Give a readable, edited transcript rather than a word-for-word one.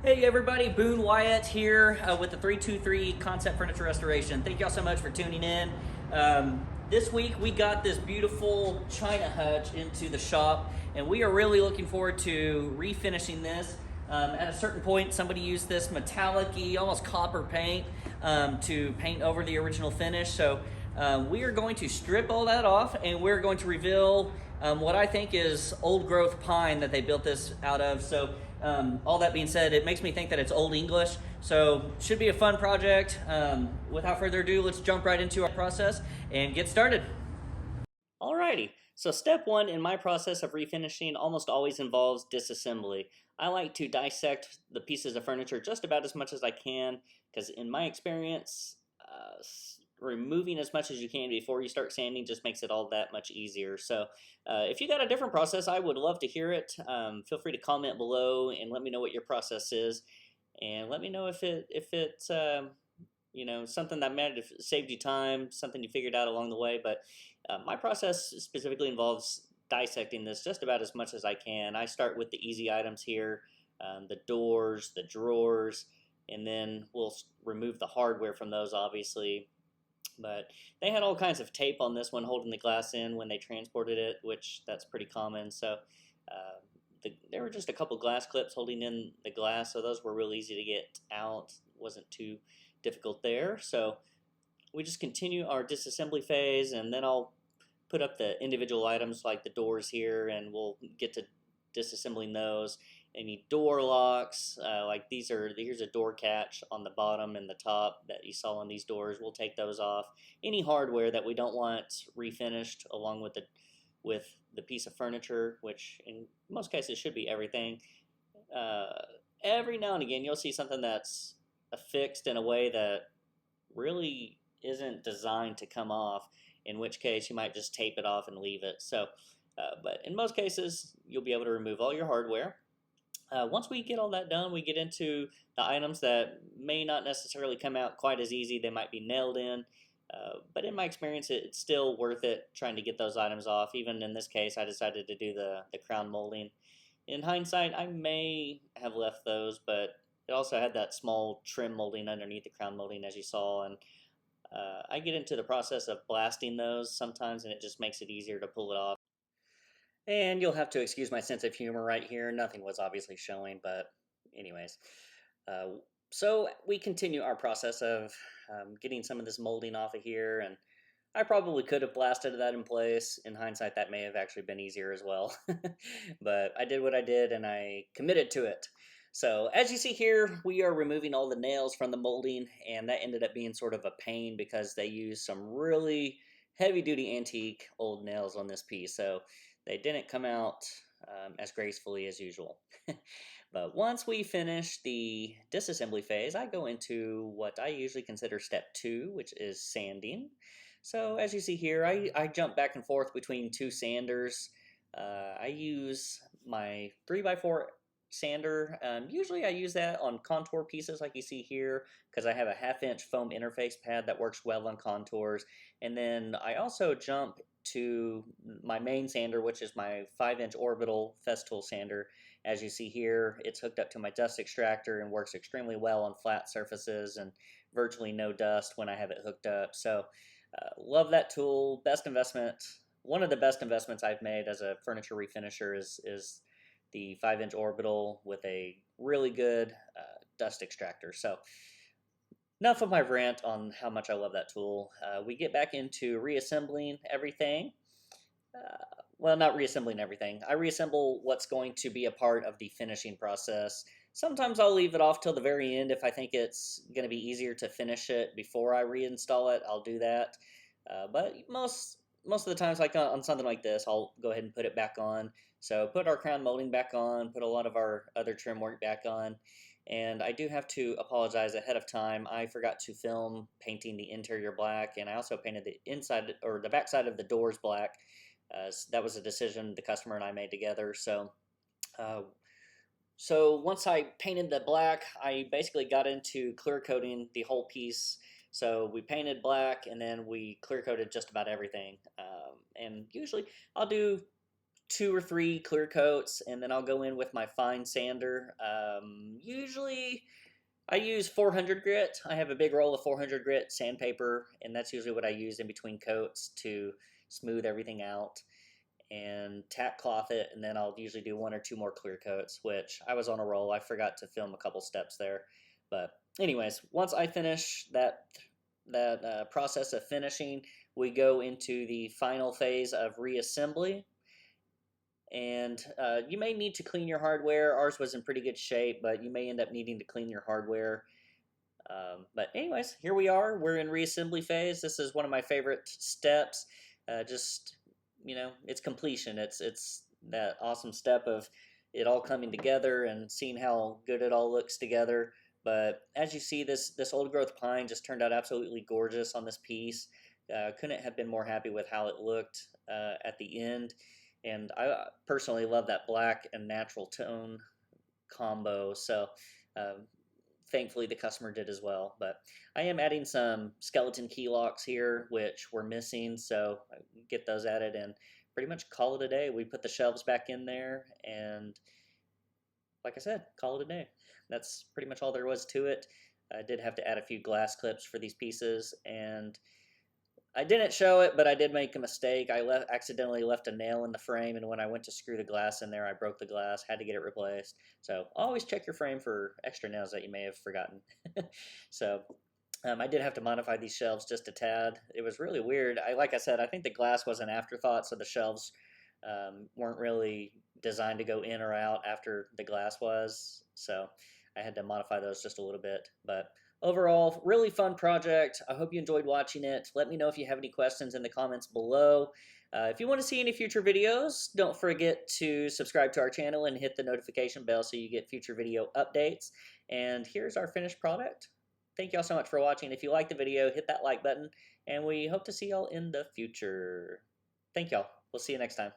Hey everybody, Boone Wyatt here with the 323 Concept Furniture Restoration. Thank y'all so much for tuning in. This week we got this beautiful China hutch into the shop, and we are really looking forward to refinishing this. At a certain point, somebody used this metallic-y, almost copper paint to paint over the original finish. So we are going to strip all that off, and we're going to reveal what I think is old growth pine that they built this out of. So all that being said, it makes me think that it's Old English, so should be a fun project. Without further ado, let's jump right into our process and get started. Alrighty, so step one in my process of refinishing almost always involves disassembly. I like to dissect the pieces of furniture just about as much as I can, because in my experience, removing as much as you can before you start sanding just makes it all that much easier. So if you got a different process, I would love to hear it. Feel free to comment below and let me know what your process is, and let me know if it's something that might have saved you time, something you figured out along the way. But my process specifically involves dissecting this just about as much as I can. I start with the easy items here, the doors, the drawers, and then we'll remove the hardware from those, obviously. But they had all kinds of tape on this one holding the glass in when they transported it, which that's pretty common. So there were just a couple glass clips holding in the glass, so those were real easy to get out. Wasn't too difficult there. So we just continue our disassembly phase, and then I'll put up the individual items like the doors here, and we'll get to disassembling those. Any door locks, like here's a door catch on the bottom and the top that you saw on these doors. We'll take those off. Any hardware that we don't want refinished along with the piece of furniture, which in most cases should be everything. Every now and again you'll see something that's affixed in a way that really isn't designed to come off, in which case you might just tape it off and leave it. So, but in most cases you'll be able to remove all your hardware. Once we get all that done, we get into the items that may not necessarily come out quite as easy. They might be nailed in, but in my experience, it's still worth it trying to get those items off. Even in this case, I decided to do the crown molding. In hindsight, I may have left those, but it also had that small trim molding underneath the crown molding, as you saw, and I get into the process of blasting those sometimes, and it just makes it easier to pull it off. And you'll have to excuse my sense of humor right here. Nothing was obviously showing, but anyways. Uh, so we continue our process of getting some of this molding off of here, and I probably could have blasted that in place. In hindsight, that may have actually been easier as well. But I did what I did, and I committed to it. So as you see here, we are removing all the nails from the molding, and that ended up being sort of a pain because they used some really heavy-duty antique old nails on this piece. So they didn't come out as gracefully as usual. But once we finish the disassembly phase, I go into what I usually consider step 2, which is sanding. So as you see here, I jump back and forth between two sanders. I use my 3x4 sander. Usually I use that on contour pieces like you see here, because I have a 1/2 inch foam interface pad that works well on contours. And then I also jump to my main sander, which is my 5-inch orbital Festool sander. As you see here, it's hooked up to my dust extractor and works extremely well on flat surfaces and virtually no dust when I have it hooked up. So love that tool. Best investment, one of the best investments I've made as a furniture refinisher is the 5-inch orbital with a really good dust extractor. So enough of my rant on how much I love that tool. We get back into reassembling everything. Well, not reassembling everything. I reassemble what's going to be a part of the finishing process. Sometimes I'll leave it off till the very end if I think it's going to be easier to finish it before I reinstall it. I'll do that. But most of the times, like on something like this, I'll go ahead and put it back on. So put our crown molding back on, put a lot of our other trim work back on. And I do have to apologize ahead of time. I forgot to film painting the interior black, and I also painted the inside or the back side of the doors black. That was a decision the customer and I made together. So once I painted the black, I basically got into clear coating the whole piece. So we painted black, and then we clear coated just about everything. And usually I'll do 2 or 3 clear coats, and then I'll go in with my fine sander. Usually I use 400 grit. I have a big roll of 400 grit sandpaper, and that's usually what I use in between coats to smooth everything out, and tack cloth it, and then I'll usually do 1 or 2 more clear coats, which I was on a roll. I forgot to film a couple steps there. But anyways, once I finish that process of finishing, we go into the final phase of reassembly. And you may need to clean your hardware. Ours was in pretty good shape, but you may end up needing to clean your hardware. But anyways, here we are. We're in reassembly phase. This is one of my favorite steps. Just, it's completion. It's that awesome step of it all coming together and seeing how good it all looks together. But as you see, this old growth pine just turned out absolutely gorgeous on this piece. Couldn't have been more happy with how it looked at the end. And I personally love that black and natural tone combo. So thankfully the customer did as well. But I am adding some skeleton key locks here, which were missing. So I get those added and pretty much call it a day. We put the shelves back in there, and like I said, call it a day. That's pretty much all there was to it. I did have to add a few glass clips for these pieces, and I didn't show it, but I did make a mistake. I accidentally left a nail in the frame, and when I went to screw the glass in there, I broke the glass, had to get it replaced. So always check your frame for extra nails that you may have forgotten. So I did have to modify these shelves just a tad. It was really weird. Like I said, I think the glass was an afterthought, so the shelves weren't really designed to go in or out after the glass was. So I had to modify those just a little bit. But overall, really fun project. I hope you enjoyed watching it. Let me know if you have any questions in the comments below. If you want to see any future videos, don't forget to subscribe to our channel and hit the notification bell so you get future video updates. And here's our finished product. Thank y'all so much for watching. If you liked the video, hit that like button, and we hope to see y'all in the future. Thank y'all. We'll see you next time.